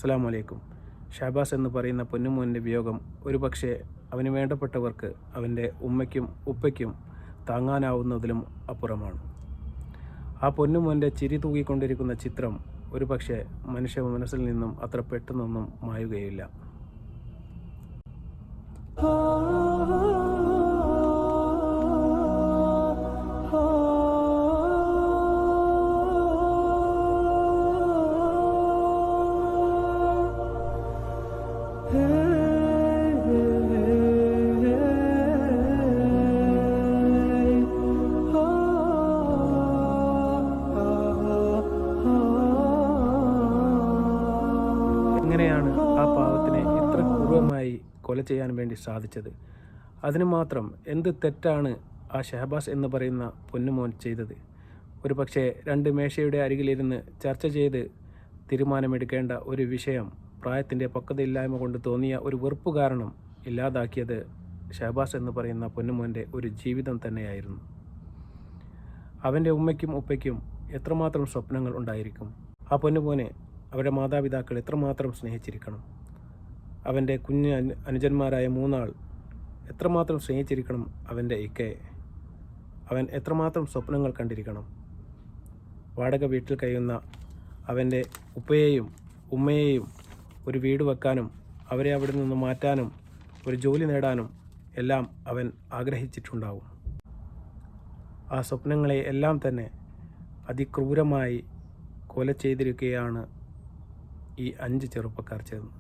അസ്സലാമു അലൈക്കും. ഷഹബാസ് എന്ന് പറയുന്ന പൊന്നുമോൻ്റെ വിയോഗം ഒരുപക്ഷെ അവന് വേണ്ടപ്പെട്ടവർക്ക് അവൻ്റെ ഉമ്മയ്ക്കും ഉപ്പയ്ക്കും താങ്ങാനാവുന്നതിലും അപ്പുറമാണ്. ആ പൊന്നുമോൻ്റെ ചിരി തൂകിക്കൊണ്ടിരിക്കുന്ന ചിത്രം ഒരുപക്ഷെ മനുഷ്യ മനസ്സിൽ നിന്നും അത്ര പെട്ടെന്നൊന്നും മായുകയില്ല. എങ്ങനെയാണ് ആ പാവത്തിനെ ഇത്ര ക്രൂരമായി കൊല ചെയ്യാൻ വേണ്ടി സാധിച്ചത്? അതിന് മാത്രം എന്ത് തെറ്റാണ് ആ ഷഹബാസ് എന്ന് പറയുന്ന പൊന്നുമോൻ ചെയ്തത്? ഒരു പക്ഷേ രണ്ട് മേശയുടെ അരികിലിരുന്ന് ചർച്ച ചെയ്ത് തീരുമാനമെടുക്കേണ്ട ഒരു വിഷയം പ്രായത്തിൻ്റെ പക്വതയില്ലായ്മ കൊണ്ട് തോന്നിയ ഒരു വെറുപ്പ് കാരണം ഇല്ലാതാക്കിയത് ഷഹബാസ് എന്ന് പറയുന്ന പൊന്നുമോൻ്റെ ഒരു ജീവിതം തന്നെയായിരുന്നു. അവൻ്റെ ഉമ്മയ്ക്കും ഉപ്പയ്ക്കും എത്രമാത്രം സ്വപ്നങ്ങൾ ഉണ്ടായിരിക്കും. ആ പൊന്നുമോനെ അവരുടെ മാതാപിതാക്കൾ എത്രമാത്രം സ്നേഹിച്ചിരിക്കണം. അവൻ്റെ കുഞ്ഞ് അനുജന്മാരായ 3 ആൾ എത്രമാത്രം സ്നേഹിച്ചിരിക്കണം അവൻ്റെ ഇക്കയെ. അവൻ എത്രമാത്രം സ്വപ്നങ്ങൾ കണ്ടിരിക്കണം. വാടക വീട്ടിൽ കഴിയുന്ന അവൻ്റെ ഉപ്പയെയും ഉമ്മയെയും ഒരു വീട് വെക്കാനും അവരെ അവിടെ നിന്ന് മാറ്റാനും ഒരു ജോലി നേടാനും എല്ലാം അവൻ ആഗ്രഹിച്ചിട്ടുണ്ടാവും. ആ സ്വപ്നങ്ങളെ എല്ലാം തന്നെ അതിക്രൂരമായി കൊല ചെയ്തിരിക്കുകയാണ് ഈ 5 ചെറുപ്പക്കാർ ചേർന്ന്.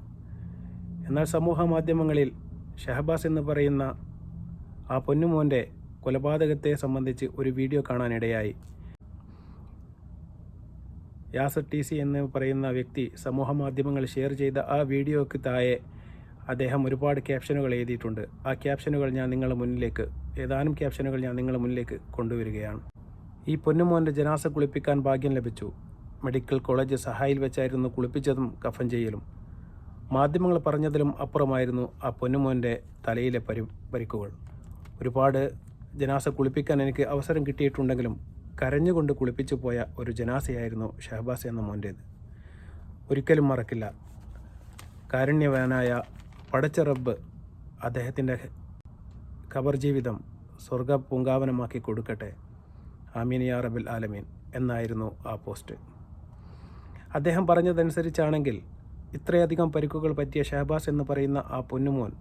എന്നാൽ സമൂഹ മാധ്യമങ്ങളിൽ ഷഹബാസ് എന്ന് പറയുന്ന ആ പൊന്നുമോൻ്റെ കൊലപാതകത്തെ സംബന്ധിച്ച് ഒരു വീഡിയോ കാണാനിടയായി. യാസർ TC എന്ന് പറയുന്ന വ്യക്തി സമൂഹ മാധ്യമങ്ങളിൽ ഷെയർ ചെയ്ത ആ വീഡിയോയ്ക്ക് താഴെ അദ്ദേഹം ഒരുപാട് ക്യാപ്ഷനുകൾ എഴുതിയിട്ടുണ്ട്. ആ ക്യാപ്ഷനുകൾ ഏതാനും ക്യാപ്ഷനുകൾ ഞാൻ നിങ്ങളുടെ മുന്നിലേക്ക് കൊണ്ടുവരികയാണ്. ഈ പൊന്നുമോൻ്റെ ജനാസ കുളിപ്പിക്കാൻ ഭാഗ്യം ലഭിച്ചു. മെഡിക്കൽ കോളേജ് സഹായിൽ വെച്ചായിരുന്നു കുളിപ്പിച്ചതും കഫൻ ചെയ്യലും. മാധ്യമങ്ങൾ പറഞ്ഞതിലും അപ്പുറമായിരുന്നു ആ പൊന്നുമോൻ്റെ തലയിലെ പരിക്കുകൾ. ഒരുപാട് ജനാസ കുളിപ്പിക്കാൻ എനിക്ക് അവസരം കിട്ടിയിട്ടുണ്ടെങ്കിലും കരഞ്ഞുകൊണ്ട് കുളിപ്പിച്ചു പോയ ഒരു ജനാസയായിരുന്നു ഷഹബാസ് എന്ന മോൻ്റേത്. ഒരിക്കലും മറക്കില്ല. കാരുണ്യവാനായ പടച്ച റബ്ബ് അദ്ദേഹത്തിൻ്റെ ഖബർ ജീവിതം സ്വർഗ പൂങ്കാവനമാക്കി കൊടുക്കട്ടെ. ആമീൻ യാ റബ്ബിൽ ആലമീൻ എന്നായിരുന്നു ആ പോസ്റ്റ്. അദ്ദേഹം പറഞ്ഞതനുസരിച്ചാണെങ്കിൽ ഇത്രയധികം പരിക്കുകൾ പറ്റിയ ഷഹബാസ് എന്ന് പറയുന്ന ആ പൊന്നുമോൻ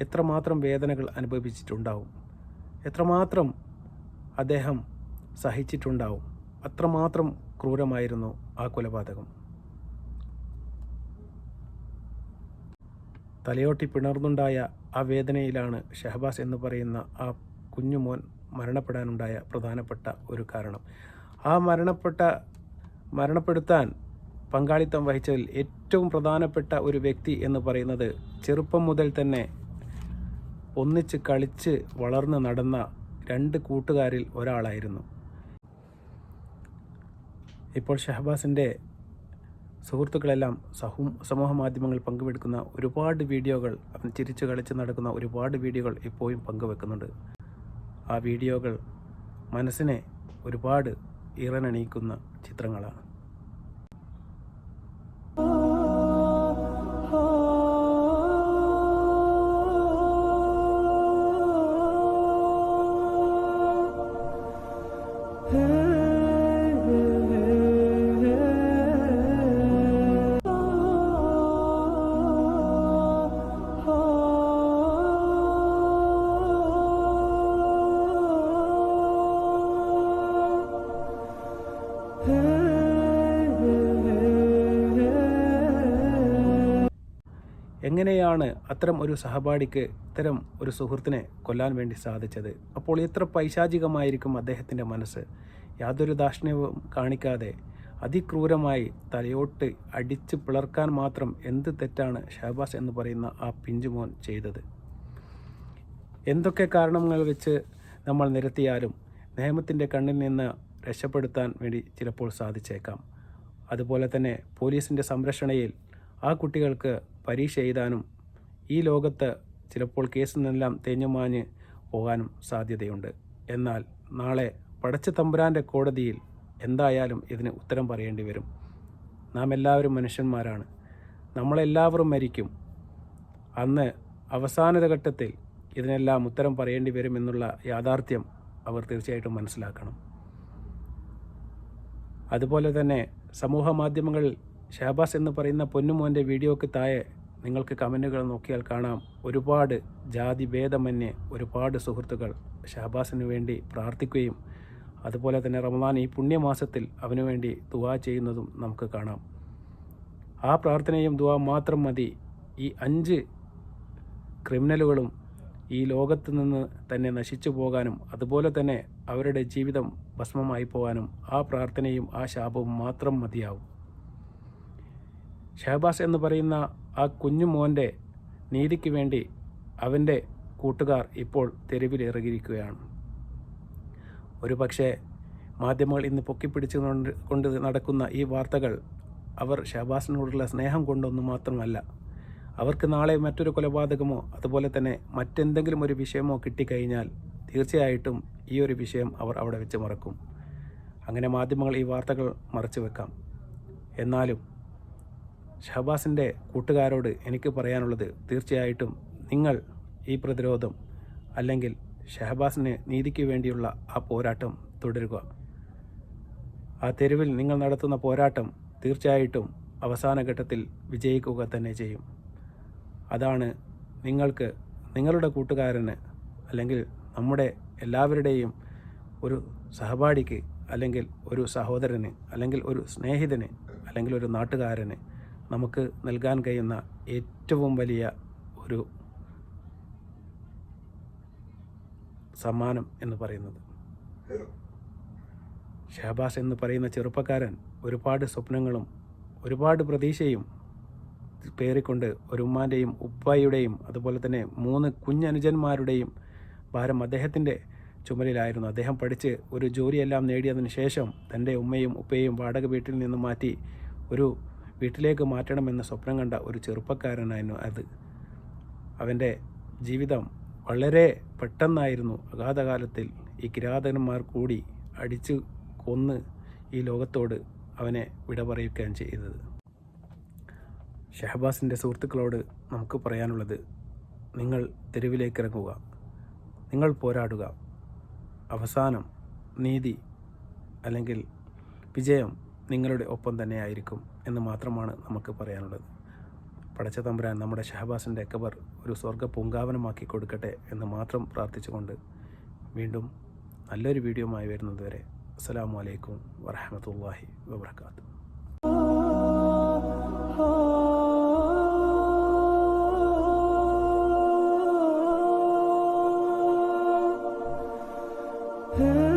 എത്രമാത്രം വേദനകൾ അനുഭവിച്ചിട്ടുണ്ടാവും, എത്രമാത്രം അദ്ദേഹം സഹിച്ചിട്ടുണ്ടാവും. അത്രമാത്രം ക്രൂരമായിരുന്നു ആ കൊലപാതകം. തലയോട്ടി പിണർന്നുണ്ടായ ആ വേദനയിലാണ് ഷഹബാസ് എന്ന് പറയുന്ന ആ കുഞ്ഞുമോൻ മരണപ്പെടാനുണ്ടായ പ്രധാനപ്പെട്ട ഒരു കാരണം. ആ മരണപ്പെടുത്താൻ പങ്കാളിത്തം വഹിച്ചതിൽ ഏറ്റവും പ്രധാനപ്പെട്ട ഒരു വ്യക്തി എന്ന് പറയുന്നത് ചെറുപ്പം മുതൽ തന്നെ ഒന്നിച്ച് കളിച്ച് വളർന്ന് നടന്ന 2 കൂട്ടുകാരിൽ ഒരാളായിരുന്നു. ഇപ്പോൾ ഷഹബാസിൻ്റെ സുഹൃത്തുക്കളെല്ലാം സമൂഹ മാധ്യമങ്ങളിൽ പങ്കുവെക്കുന്ന ഒരുപാട് വീഡിയോകൾ, അവൻ ചിരിച്ച് കളിച്ച് നടക്കുന്ന ഒരുപാട് വീഡിയോകൾ ഇപ്പോഴും പങ്കുവെക്കുന്നുണ്ട്. ആ വീഡിയോകൾ മനസ്സിനെ ഒരുപാട് ഈറനണിയിക്കുന്ന ചിത്രങ്ങളാണ്. എങ്ങനെയാണ് അത്തരം ഒരു സഹപാഠിക്ക് ഇത്തരം ഒരു സുഹൃത്തിനെ കൊല്ലാൻ വേണ്ടി സാധിച്ചത്? അപ്പോൾ എത്ര പൈശാചികമായിരിക്കും അദ്ദേഹത്തിൻ്റെ മനസ്സ്? യാതൊരു ദാക്ഷിണ്യവും കാണിക്കാതെ അതിക്രൂരമായി തലയോട്ട് അടിച്ച് പിളർക്കാൻ മാത്രം എന്ത് തെറ്റാണ് ഷഹബാസ് എന്ന് പറയുന്ന ആ പിഞ്ചുമോൻ ചെയ്തത്? എന്തൊക്കെ കാരണങ്ങൾ വെച്ച് നമ്മൾ നിരത്തിയാലും നിയമത്തിൻ്റെ കണ്ണിൽ നിന്ന് രക്ഷപ്പെടുത്താൻ വേണ്ടി ചിലപ്പോൾ സാധിച്ചേക്കാം. അതുപോലെ തന്നെ പോലീസിൻ്റെ സംരക്ഷണയിൽ ആ കുട്ടികൾക്ക് പരീക്ഷ എഴുതാനും ഈ ലോകത്ത് ചിലപ്പോൾ കേസിൽ നിന്നെല്ലാം തേഞ്ഞുമാഞ്ഞ് പോകാനും സാധ്യതയുണ്ട്. എന്നാൽ നാളെ പടച്ച തമ്പുരാൻ്റെ കോടതിയിൽ എന്തായാലും ഇതിന് ഉത്തരം പറയേണ്ടി വരും. നാം എല്ലാവരും മനുഷ്യന്മാരാണ്. നമ്മളെല്ലാവരും മരിക്കും. അന്ന് അവസാന ഘട്ടത്തിൽ ഇതിനെല്ലാം ഉത്തരം പറയേണ്ടി വരുമെന്നുള്ള യാഥാർത്ഥ്യം അവർ തീർച്ചയായിട്ടും മനസ്സിലാക്കണം. അതുപോലെ തന്നെ സമൂഹ മാധ്യമങ്ങളിൽ ഷഹബാസ് എന്ന് പറയുന്ന പൊന്നുമോൻ്റെ വീഡിയോയ്ക്ക് താഴെ നിങ്ങൾക്ക് കമൻറ്റുകൾ നോക്കിയാൽ കാണാം, ഒരുപാട് ജാതി ഭേദമന്യേ ഒരുപാട് സുഹൃത്തുക്കൾ ഷഹബാസിന് വേണ്ടി പ്രാർത്ഥിക്കുകയും അതുപോലെ തന്നെ റമദാൻ ഈ പുണ്യമാസത്തിൽ അവന് വേണ്ടി ദുആ ചെയ്യുന്നതും നമുക്ക് കാണാം. ആ പ്രാർത്ഥനയും ദുആ മാത്രം മതി ഈ 5 ക്രിമിനലുകളും ഈ ലോകത്ത് നിന്ന് തന്നെ നശിച്ചു പോകാനും അതുപോലെ തന്നെ അവരുടെ ജീവിതം ഭസ്മമായി പോകാനും ആ പ്രാർത്ഥനയും ആ ശാപവും മാത്രം മതിയാവും. ഷഹബാസ് എന്ന് പറയുന്ന ആ കുഞ്ഞു മോൻ്റെ നീതിക്ക് വേണ്ടി അവൻ്റെ കൂട്ടുകാർ ഇപ്പോൾ തെരുവിലിറങ്ങിയിരിക്കുകയാണ്. ഒരു പക്ഷേ മാധ്യമങ്ങൾ ഇന്ന് പൊക്കിപ്പിടിച്ചു കൊണ്ട് നടക്കുന്ന ഈ വാർത്തകൾ അവർ ഷഹബാസിനോടുള്ള സ്നേഹം കൊണ്ടൊന്നും മാത്രമല്ല, അവർക്ക് നാളെ മറ്റൊരു കൊലപാതകമോ അതുപോലെ തന്നെ മറ്റെന്തെങ്കിലും ഒരു വിഷയമോ കിട്ടിക്കഴിഞ്ഞാൽ തീർച്ചയായിട്ടും ഈ ഒരു വിഷയം അവർ അവിടെ വെച്ച് മറക്കും. അങ്ങനെ മാധ്യമങ്ങൾ ഈ വാർത്തകൾ മറച്ചു വെക്കാം. എന്നാലും ഷഹബാസിൻ്റെ കൂട്ടുകാരോട് എനിക്ക് പറയാനുള്ളത്, തീർച്ചയായിട്ടും നിങ്ങൾ ഈ പ്രതിരോധം അല്ലെങ്കിൽ ഷഹബാസിന് നീതിക്ക് വേണ്ടിയുള്ള ആ പോരാട്ടം തുടരുക. ആ തെരുവിൽ നിങ്ങൾ നടത്തുന്ന പോരാട്ടം തീർച്ചയായിട്ടും അവസാന ഘട്ടത്തിൽ വിജയിക്കുക തന്നെ ചെയ്യും. അതാണ് നിങ്ങൾക്ക് നിങ്ങളുടെ കൂട്ടുകാരന് അല്ലെങ്കിൽ നമ്മുടെ എല്ലാവരുടെയും ഒരു സഹപാഠിക്ക് അല്ലെങ്കിൽ ഒരു സഹോദരന് അല്ലെങ്കിൽ ഒരു സ്നേഹിതന് അല്ലെങ്കിൽ ഒരു നാട്ടുകാരന് നമുക്ക് നൽകാൻ കഴിയുന്ന ഏറ്റവും വലിയ ഒരു സമ്മാനം എന്ന് പറയുന്നത്. ഷഹബാസ് എന്ന് പറയുന്ന ചെറുപ്പക്കാരൻ ഒരുപാട് സ്വപ്നങ്ങളും ഒരുപാട് പ്രതീക്ഷയും പേറിക്കൊണ്ട് ഒരു ഉമ്മാൻ്റെയും ഉപ്പായുടെയും അതുപോലെ തന്നെ 3 കുഞ്ഞനുജന്മാരുടെയും ഭാരം അദ്ദേഹത്തിൻ്റെ ചുമലിലായിരുന്നു. അദ്ദേഹം പഠിച്ച് ഒരു ജോലിയെല്ലാം നേടിയതിനു ശേഷം തൻ്റെ ഉമ്മയും ഉപ്പയും വാടക വീട്ടിൽ നിന്ന് മാറ്റി ഒരു വീട്ടിലേക്ക് മാറ്റണമെന്ന് സ്വപ്നം കണ്ട ഒരു ചെറുപ്പക്കാരനായിരുന്നു അത്. അവൻ്റെ ജീവിതം വളരെ പെട്ടെന്നായിരുന്നു അഗാധകാലത്തിൽ ഈ കിരാതന്മാർ കൂടി അടിച്ച് കൊന്ന് ഈ ലോകത്തോട് അവനെ വിട പറയുകയും ചെയ്തത്. ഷഹബാസിൻ്റെ സുഹൃത്തുക്കളോട് നമുക്ക് പറയാനുള്ളത്, നിങ്ങൾ തെരുവിലേക്ക് ഇറങ്ങുക, നിങ്ങൾ പോരാടുക. അവസാനം നീതി അല്ലെങ്കിൽ വിജയം നിങ്ങളുടെ ഒപ്പം തന്നെയായിരിക്കും എന്ന് മാത്രമാണ് നമുക്ക് പറയാനുള്ളത്. പടച്ച തമ്പുരാൻ നമ്മുടെ ഷഹബാസിൻ്റെ ഖബർ ഒരു സ്വർഗ്ഗ പൂങ്കാവനമാക്കി കൊടുക്കട്ടെ എന്ന് മാത്രം പ്രാർത്ഥിച്ചുകൊണ്ട് വീണ്ടും നല്ലൊരു വീഡിയോയുമായി വരുന്നതുവരെ അസ്സലാമു അലൈക്കും വറഹ്മത്തുള്ളാഹി വബറകാതുഹു. Hey